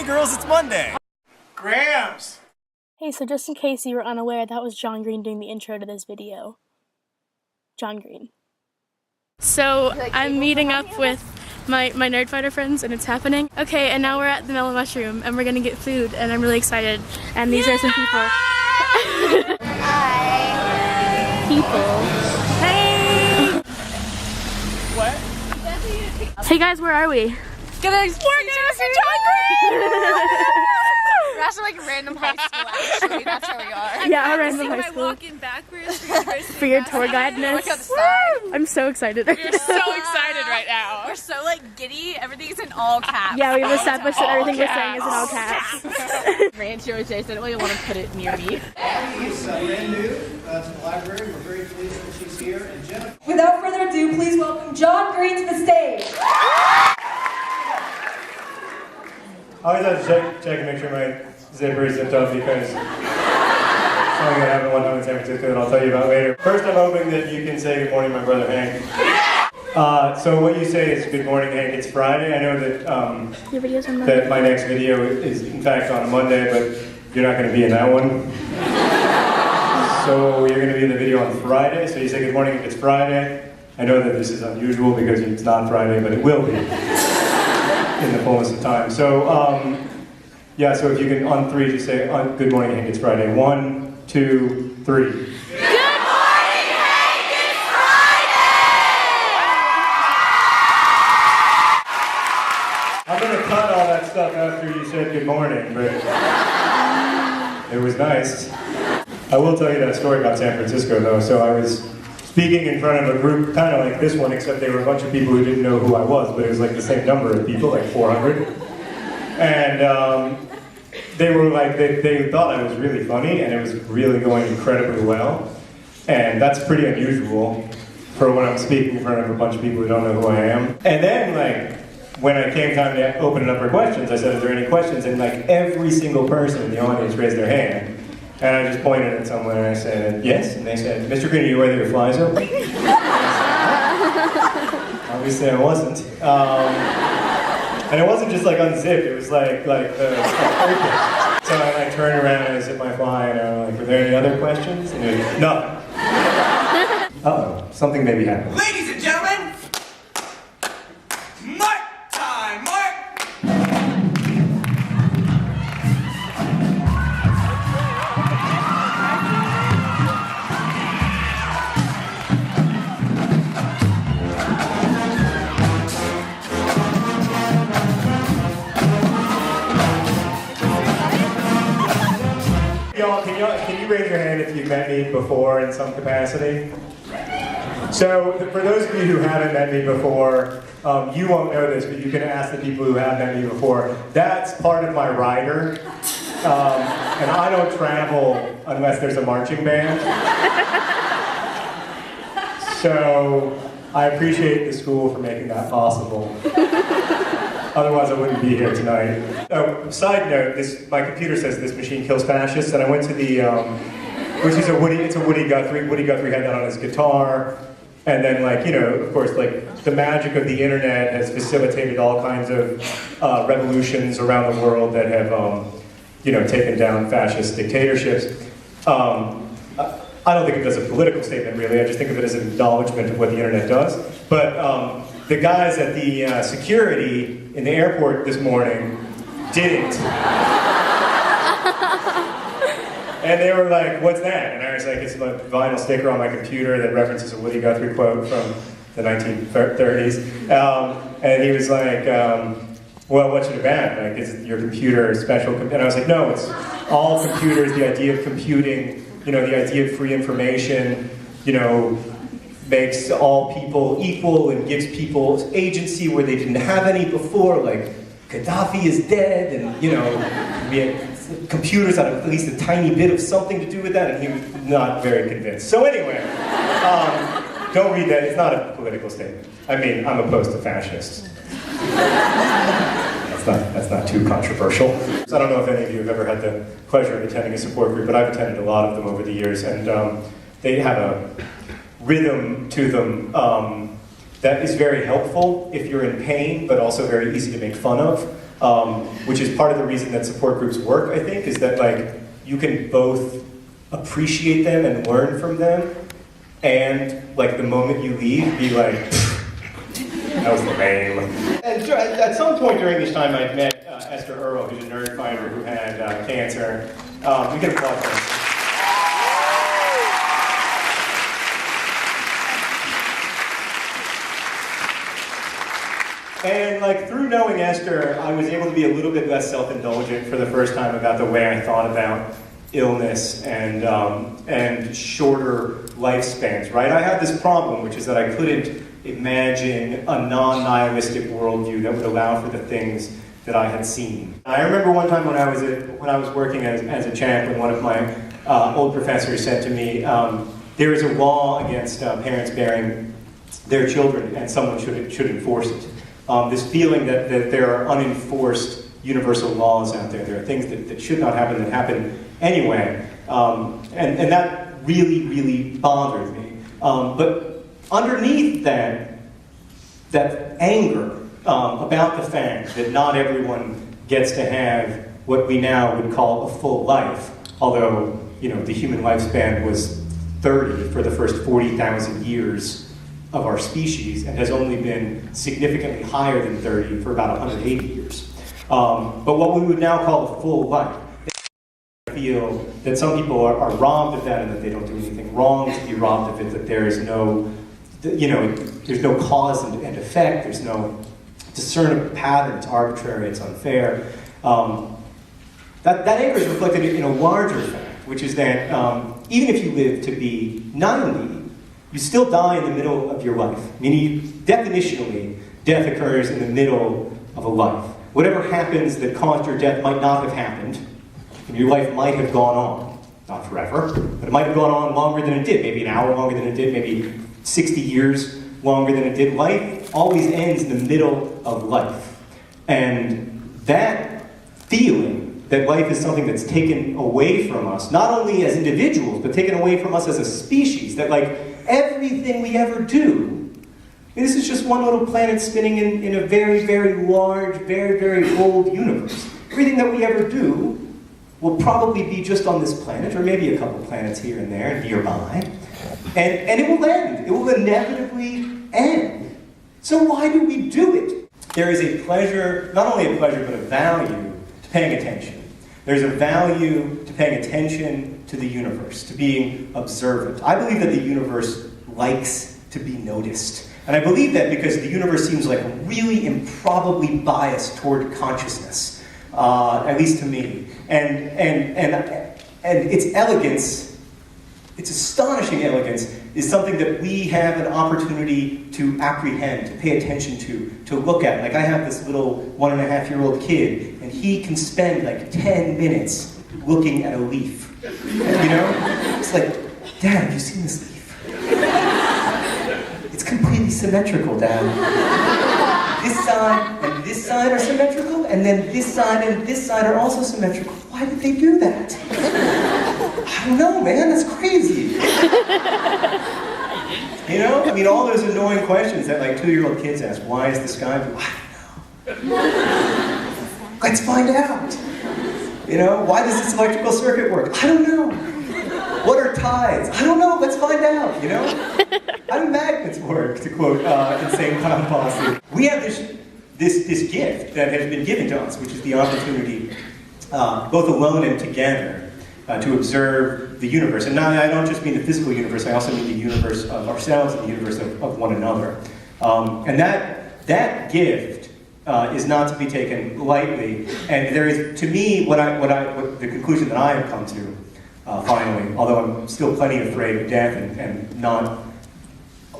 Hey girls, it's Monday! Grams! Hey, so just in case you were unaware, that was John Green doing the intro to this video. John Green. So, I'm meeting up with my Nerdfighter friends and it's happening. Okay, and now we're at the Mellow Mushroom and we're gonna get food and I'm really excited. And these are some people. Hi! People. Hey! What? Hey guys, where are we? We're gonna see John Green! We're actually like random high school, actually. That's where we are. Yeah, our random high school. Walking backwards for your tour guide-ness. I'm so excited. We're so excited right now. We're so like giddy. Everything's in all caps. Yeah, we have established that everything we're saying is in all caps. Rancho Jay said, "Oh, you want to put it near me." She's brand new to the library. We're very pleased that she's here. And Jennifer. Without further ado, please welcome John Green to the stage. I always have to check and make sure my zipper is zipped up because something that happened one time in San Francisco that I'll tell you about later. First, I'm hoping that you can say good morning, my brother Hank. So what you say is good morning, Hank. It's Friday. I know that Your video's on Monday. that my next video is in fact on Monday, but you're not going to be in that one. So you're going to be in the video on Friday. So you say good morning if it's Friday. I know that this is unusual because it's not Friday, but it will be. In the fullness of time. So, yeah, so if you can, on three, just say, good morning, Hank, it's Friday. 1, 2, 3. Good morning, Hank, it's Friday! I'm going to cut all that stuff after you said good morning, but it was nice. I will tell you that story about San Francisco, though. So I was speaking in front of a group kind of like this one, except they were a bunch of people who didn't know who I was, but it was like the same number of people, like 400. And they were like, they thought I was really funny, and it was really going incredibly well. And that's pretty unusual for when I'm speaking in front of a bunch of people who don't know who I am. And then, like, when it came time to open it up for questions, I said, is there any questions? And like every single person in the audience raised their hand. And I just pointed at someone and I said, yes? And they said, Mr. Green, are you wearing your fly zone? Obviously I wasn't. And it wasn't just like unzipped, it was like open. So I like turned around and I zipped my fly and I'm like, were there any other questions? And they're like, nothing. Uh-oh, something maybe happened. Ladies and gentlemen, Mark time, Mark! Can you raise your hand if you've met me before in some capacity? So, for those of you who haven't met me before, you won't know this, but you can ask the people who have met me before. That's part of my rider, and I don't travel unless there's a marching band. So, I appreciate the school for making that possible. Otherwise, I wouldn't be here tonight. Side note: my computer says this machine kills fascists, and I went to the, which is it's a Woody Guthrie. Woody Guthrie had that on his guitar, and then, like, you know, of course, like the magic of the internet has facilitated all kinds of revolutions around the world that have, you know, taken down fascist dictatorships. I don't think of it as a political statement, really. I just think of it as an acknowledgement of what the internet does. But the guys at the security in the airport this morning didn't. And they were like, what's that? And I was like, it's a vinyl sticker on my computer that references a Woody Guthrie quote from the 1930s. And he was like, well, what's it about? Like, is your computer a special? And I was like, no, it's all computers, the idea of computing, you know, the idea of free information, you know, makes all people equal and gives people agency where they didn't have any before, like Gaddafi is dead, and, you know, computers had at least a tiny bit of something to do with that, and he was not very convinced. So anyway, don't read that, it's not a political statement. I mean, I'm opposed to fascists. That's not too controversial. So I don't know if any of you have ever had the pleasure of attending a support group, but I've attended a lot of them over the years, and they have a rhythm to them that is very helpful if you're in pain, but also very easy to make fun of. which is part of the reason that support groups work, I think, is that like you can both appreciate them and learn from them, and like the moment you leave, be like, that was lame. And at some point during this time, I met Esther Earle, who's a Nerdfighter who had cancer. We can applaud for her. And like through knowing Esther, I was able to be a little bit less self-indulgent for the first time about the way I thought about illness and shorter lifespans, right? I had this problem, which is that I couldn't imagine a non-nihilistic worldview that would allow for the things that I had seen. I remember one time when I was working as a chaplain, one of my old professors said to me, there is a law against parents bearing their children, and someone should enforce it. This feeling that there are unenforced universal laws out there. There are things that should not happen that happen anyway. And that really, really bothered me. But underneath that anger about the fact that not everyone gets to have what we now would call a full life, although the human lifespan was 30 for the first 40,000 years of our species, and has only been significantly higher than 30 for about 180 years. But what we would now call a full life, I feel that some people are robbed of that and that they don't do anything wrong to be robbed of it, that there is no, there's no cause and effect, there's no discernible pattern, it's arbitrary, it's unfair. That anger is reflected in a larger fact, which is that even if you live to be 90, you still die in the middle of your life. Meaning, definitionally, death occurs in the middle of a life. Whatever happens that caused your death might not have happened, and your life might have gone on. Not forever, but it might have gone on longer than it did. Maybe an hour longer than it did, maybe 60 years longer than it did. Life always ends in the middle of life. And that feeling that life is something that's taken away from us, not only as individuals, but taken away from us as a species, that like everything we ever do, this is just one little planet spinning in a very, very large, very, very old universe. Everything that we ever do will probably be just on this planet, or maybe a couple planets here and there nearby, and it will end. It will inevitably end. So why do we do it? There is a pleasure, not only a pleasure, but a value to paying attention. There's a value to paying attention to the universe, to being observant. I believe that the universe likes to be noticed. And I believe that because the universe seems like really improbably biased toward consciousness, at least to me. And its elegance, its astonishing elegance, is something that we have an opportunity to apprehend, to pay attention to look at. Like I have this little 1.5-year-old kid, and he can spend like 10 minutes looking at a leaf. It's like, Dad, have you seen this leaf? It's completely symmetrical, Dad. This side and this side are symmetrical, and then this side and this side are also symmetrical. Why did they do that? I don't know, man, that's crazy. All those annoying questions that like 2-year-old kids ask. Why is the sky blue? I don't know. Let's find out. Why does this electrical circuit work? I don't know. What are tides? I don't know, let's find out, How do magnets work, to quote Insane Clown Posse? We have this gift that has been given to us, which is the opportunity, both alone and together, to observe the universe. And now I don't just mean the physical universe, I also mean the universe of ourselves and the universe of one another. And that gift is not to be taken lightly. And there is, to me, what the conclusion that I have come to, finally, although I'm still plenty afraid of death and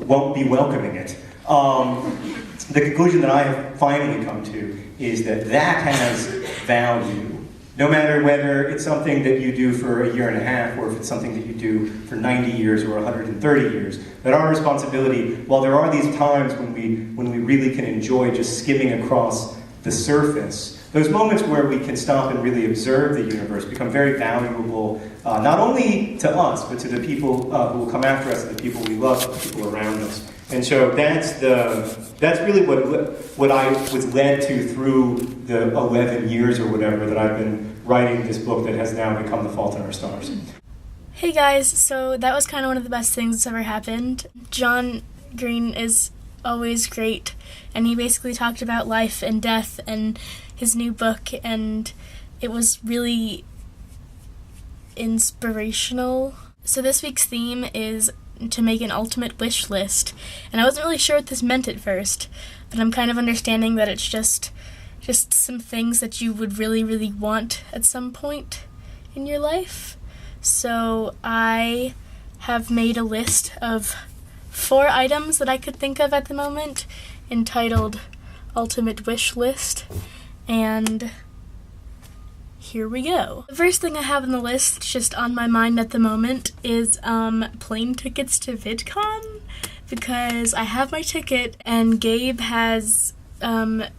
won't be welcoming it, the conclusion that I have finally come to is that has value. No matter whether it's something that you do for 1.5 years or if it's something that you do for 90 years or 130 years, that our responsibility, while there are these times when we really can enjoy just skimming across the surface, those moments where we can stop and really observe the universe become very valuable, not only to us, but to the people who will come after us, and the people we love, the people around us. And so that's really what I was led to through the 11 years or whatever that I've been writing this book that has now become The Fault in Our Stars. Hey guys, so that was kind of one of the best things that's ever happened. John Green is always great, and he basically talked about life and death and his new book, and it was really inspirational. So this week's theme is to make an ultimate wish list, and I wasn't really sure what this meant at first, but I'm kind of understanding that it's just some things that you would really, really want at some point in your life. So I have made a list of 4 items that I could think of at the moment, entitled Ultimate Wish List, and here we go. The first thing I have on the list, just on my mind at the moment, is plane tickets to VidCon, because I have my ticket and Gabe has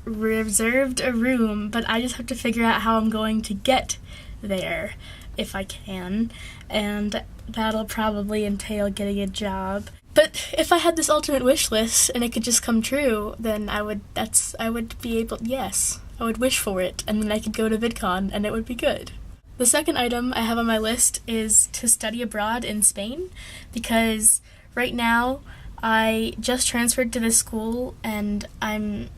reserved a room, but I just have to figure out how I'm going to get there, if I can, and that'll probably entail getting a job. But if I had this ultimate wish list and it could just come true, then I would wish for it, and then I could go to VidCon and it would be good. The second item I have on my list is to study abroad in Spain, because right now I just transferred to this school and I'm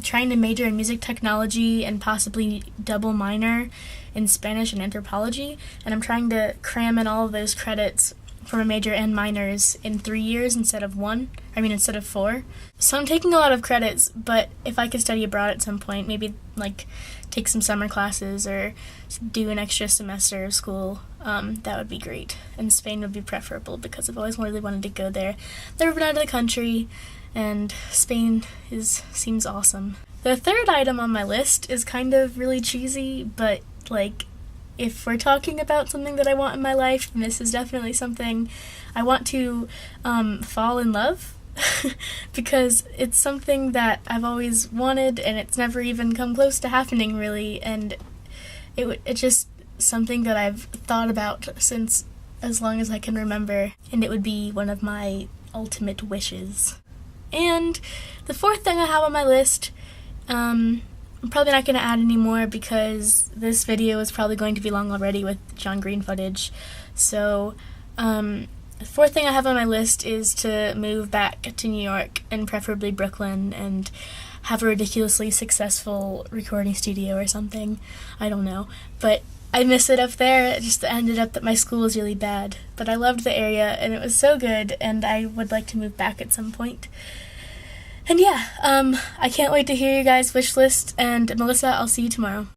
trying to major in music technology and possibly double minor in Spanish and anthropology, and I'm trying to cram in all of those credits for a major and minors in 3 years instead of 4. So I'm taking a lot of credits, but if I could study abroad at some point, maybe like take some summer classes or do an extra semester of school, that would be great. And Spain would be preferable because I've always really wanted to go there. Never been out of the country, and Spain seems awesome. The third item on my list is kind of really cheesy, but like, if we're talking about something that I want in my life, then this is definitely something I want to fall in love, because it's something that I've always wanted and it's never even come close to happening really, and it's just something that I've thought about since as long as I can remember, and it would be one of my ultimate wishes. And the fourth thing I have on my list, I'm probably not going to add any more because this video is probably going to be long already with John Green footage. So, the fourth thing I have on my list is to move back to New York, and preferably Brooklyn, and have a ridiculously successful recording studio or something. I don't know. But I miss it up there. It just ended up that my school was really bad. But I loved the area, and it was so good, and I would like to move back at some point. And yeah, I can't wait to hear you guys' wish list, and Melissa, I'll see you tomorrow.